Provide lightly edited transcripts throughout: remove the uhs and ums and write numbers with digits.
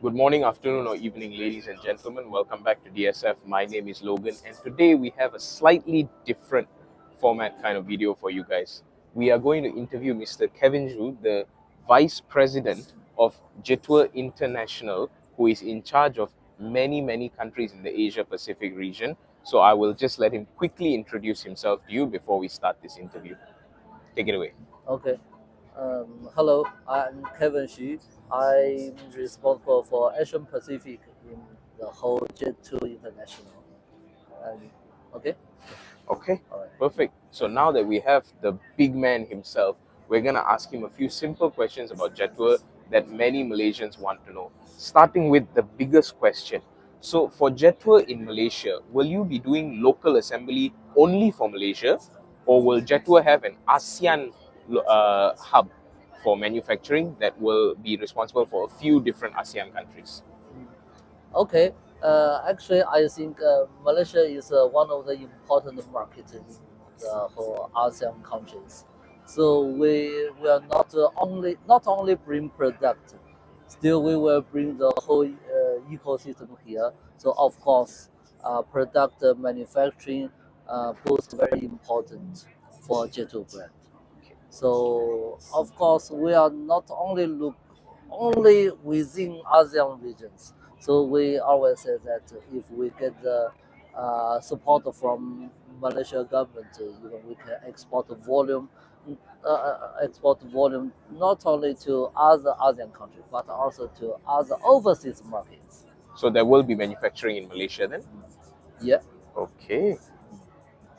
Good morning, afternoon, or evening, ladies and gentlemen. Welcome back to DSF. My name is Logan, and today we have a slightly different format kind of video for you guys. We are going to interview Mr. Kevin Zhu, the Vice President of Jetour International, who is in charge of many countries in the Asia Pacific region. So I will just let him quickly introduce himself to you before we start this interview. Take it away. Okay. Hello, I'm Kevin Xu. I'm responsible for Asian Pacific in the whole Jetour International. And okay, Okay, all right. perfect. So now that we have the big man himself, we're going to ask him a few simple questions about Jetour that many Malaysians want to know. Starting with the biggest question. So for Jetour in Malaysia, will you be doing local assembly only for Malaysia, or will Jetour have an ASEAN hub for manufacturing that will be responsible for a few different ASEAN countries? Okay. Actually, I think Malaysia is one of the important markets in the whole ASEAN countries. So we will not only bring product, still we will bring the whole ecosystem here. So of course, product manufacturing both very important for Jetour brand. So of course, we are not only look only within ASEAN regions. So we always say that if we get the support from Malaysia government, we can export volume not only to other ASEAN countries but also to other overseas markets. So there will be manufacturing in Malaysia then? Yeah. Okay.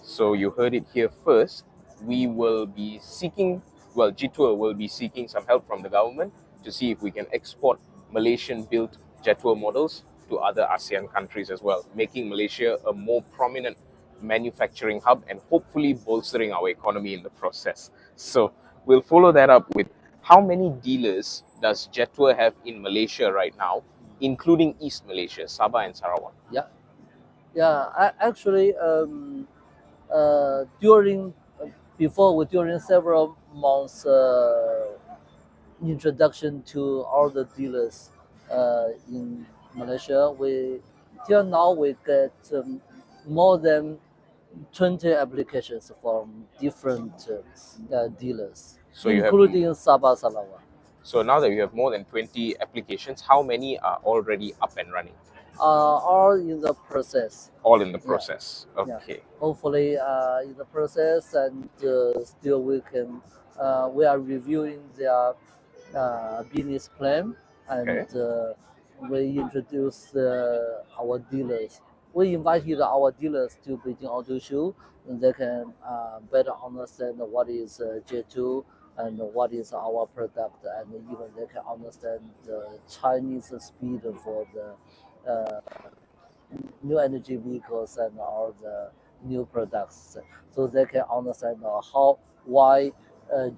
So you heard it here first. We will be seeking, well, Jetour will be seeking some help from the government to see if we can export Malaysian-built Jetour models to other ASEAN countries as well, making Malaysia a more prominent manufacturing hub and hopefully bolstering our economy in the process. So we'll follow that up with how many dealers does Jetour have in Malaysia right now, including East Malaysia, Sabah and Sarawak? Yeah. Yeah. Actually, during during several months introduction to all the dealers in Malaysia, we till now we get more than 20 applications from different dealers, So you have including Sabah Sarawak. So now that you have more than 20 applications, how many are already up and running? All in the process. All in the Yeah. process. Yeah. Okay. Hopefully, in the process, and still we are reviewing their business plan, and Okay. we introduced our dealers. We invited our dealers to Beijing Auto Show, and they can better understand what is J2 and what is our product, and even they can understand the Chinese speed for the new energy vehicles and all the new products, so they can understand why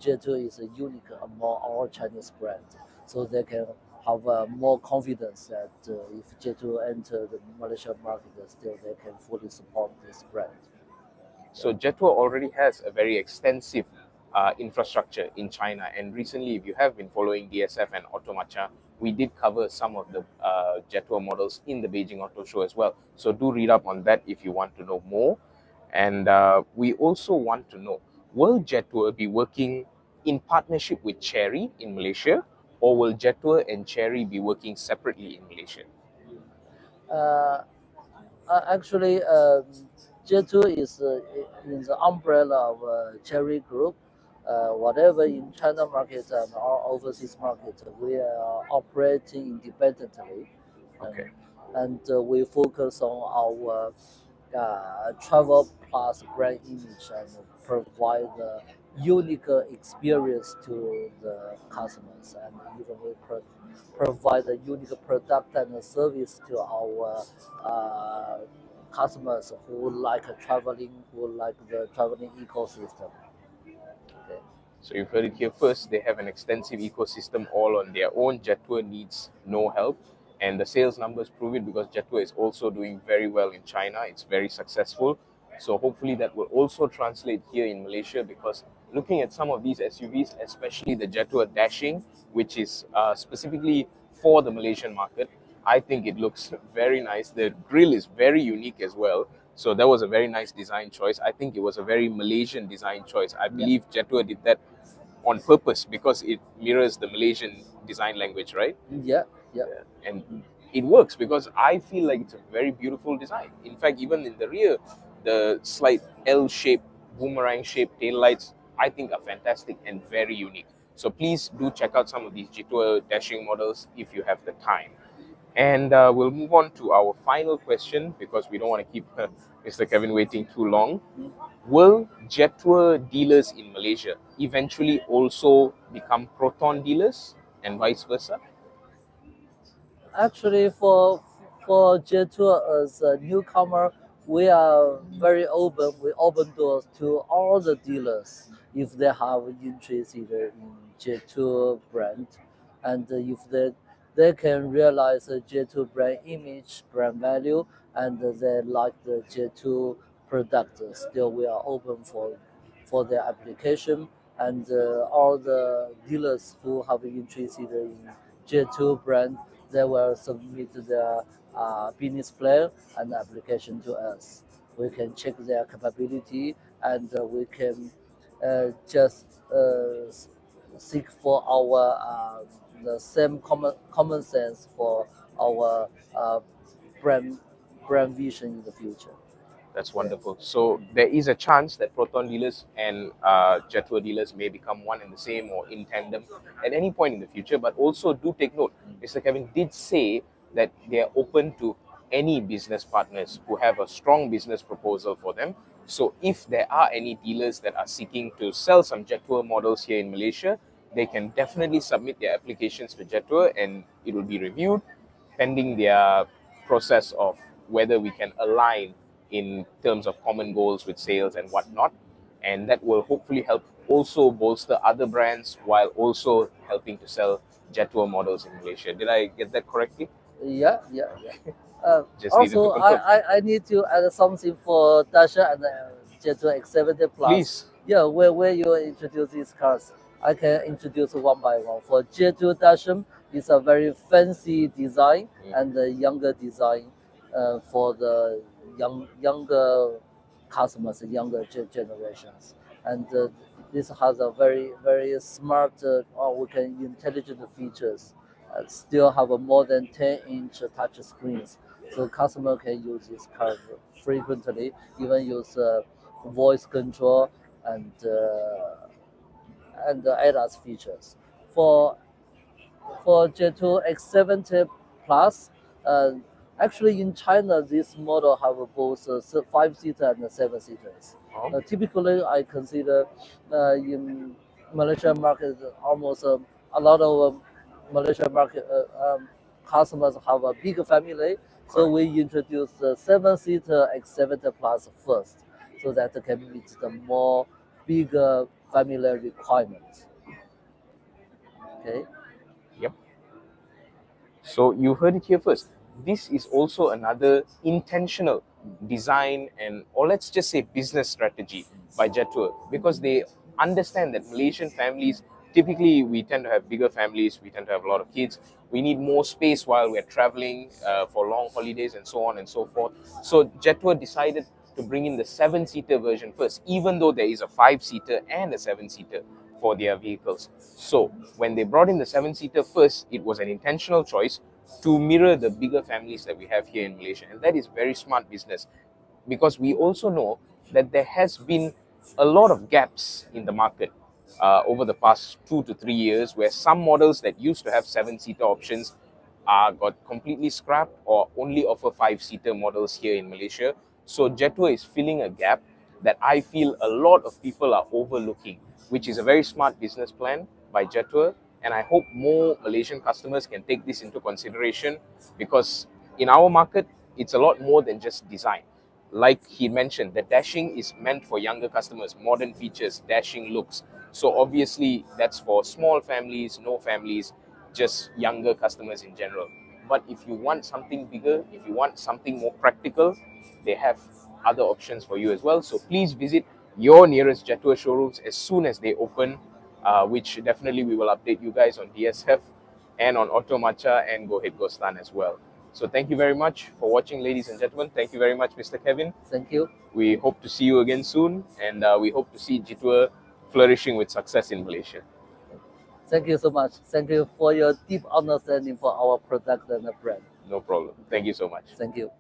J2 is unique among all Chinese brands. So they can have more confidence that if J2 enter the Malaysian market, still they can fully support this brand. So Jetour already has a very extensive infrastructure in China. And recently, if you have been following DSF and Automacha, we did cover some of the Jetour models in the Beijing Auto Show as well. So do read up on that if you want to know more. And we also want to know, will Jetour be working in partnership with Chery in Malaysia, or will Jetour and Chery be working separately in Malaysia? Uh, Actually, J2 is in the umbrella of Cherry Group. Whatever in China market and our overseas market, we are operating independently, Okay. and we focus on our travel plus brand image and provide a unique experience to the customers, and even we provide a unique product and service to our customers who like traveling, who like the traveling ecosystem. Okay. So you've heard it here first. They have an extensive ecosystem all on their own. Jetour needs no help. And the sales numbers prove it because Jetour is also doing very well in China. It's very successful. So hopefully that will also translate here in Malaysia, because looking at some of these SUVs, especially the Jetour Dashing, which is specifically for the Malaysian market. I think it looks very nice. The grill is very unique as well. So that was a very nice design choice. I think it was a very Malaysian design choice. I Yeah, believe Jetour did that on purpose because it mirrors the Malaysian design language, right? yeah, yeah. And it works because I feel like it's a very beautiful design. In fact, even in the rear, the slight L-shaped, boomerang-shaped tail lights, I think are fantastic and very unique. So please do check out some of these Jetour dashing models if you have the time. And we'll move on to our final question because we don't want to keep Mr. Kevin waiting too long. Will Jetour dealers in Malaysia eventually also become Proton dealers and vice versa? Actually, for Jetour as a newcomer, we are very open. We open doors to all the dealers if they have interest in Jetour brand, and if they can realize the Jetour brand image, brand value, and they like the Jetour product. Still, we are open for their application, and all the dealers who have interest in Jetour brand, they will submit their business plan and application to us. We can check their capability, and we can just seek for our the same common sense for our brand brand vision in the future. That's wonderful. So there is a chance that Proton dealers and Jetour dealers may become one and the same or in tandem at any point in the future. But also do take note, Mr. Kevin did say that they are open to any business partners who have a strong business proposal for them. So if there are any dealers that are seeking to sell some Jetour models here in Malaysia, they can definitely submit their applications to Jetour and it will be reviewed pending their process of whether we can align in terms of common goals with sales and whatnot. And that will hopefully help also bolster other brands while also helping to sell Jetour models in Malaysia. Did I get that correctly? Yeah, yeah, yeah. Just needed to Also, confirm. I need to add something for Dasha and Jetour X70 Plus. Please. Yeah, where you introduce these cars, I can introduce one by one. For Jetour Dasha, it's a very fancy design and a younger design for the younger customers, younger generations. And this has a very smart, or we can intelligent features. Still have a more than 10-inch touch screens, so customer can use this car frequently. Even use voice control and ADAS features. For for Jetour X70 Plus. Uh, Actually, in China, this model have both 5-seater and 7-seaters. Oh, Typically, I consider in Malaysia market almost a lot of Malaysia market customers have a big family, so correct. we introduce the 7-seater X70 Plus first, so that can meet the more bigger family requirements. Okay. Yep. So you heard it here first. This is also another intentional design and, or let's just say, business strategy by Jetour because they understand that Malaysian families, typically we tend to have bigger families, we tend to have a lot of kids, we need more space while we're traveling for long holidays and so on and so forth. So Jetour decided to bring in the 7-seater version first, even though there is a 5-seater and a 7-seater for their vehicles. So when they brought in the 7-seater first, it was an intentional choice to mirror the bigger families that we have here in Malaysia. And that is very smart business because we also know that there has been a lot of gaps in the market over the past 2 to 3 years where some models that used to have 7-seater options got completely scrapped or only offer 5-seater models here in Malaysia. So Jetour is filling a gap that I feel a lot of people are overlooking, which is a very smart business plan by Jetour. And I hope more Malaysian customers can take this into consideration because in our market, it's a lot more than just design. Like he mentioned, the dashing is meant for younger customers, modern features, dashing looks. So obviously that's for small families, no families, just younger customers in general. But if you want something bigger, if you want something more practical, they have other options for you as well. So please visit your nearest Jetour showrooms as soon as they open, which definitely we will update you guys on DSF. and on Auto Matcha and Go Ahead Gostan as well. So thank you very much for watching, ladies and gentlemen. Thank you very much, Mr. Kevin. Thank you. We hope to see you again soon, and we hope to see Jetour flourishing with success in Malaysia. Thank you so much. Thank you for your deep understanding for our product and the brand. No problem. Thank you so much. Thank you.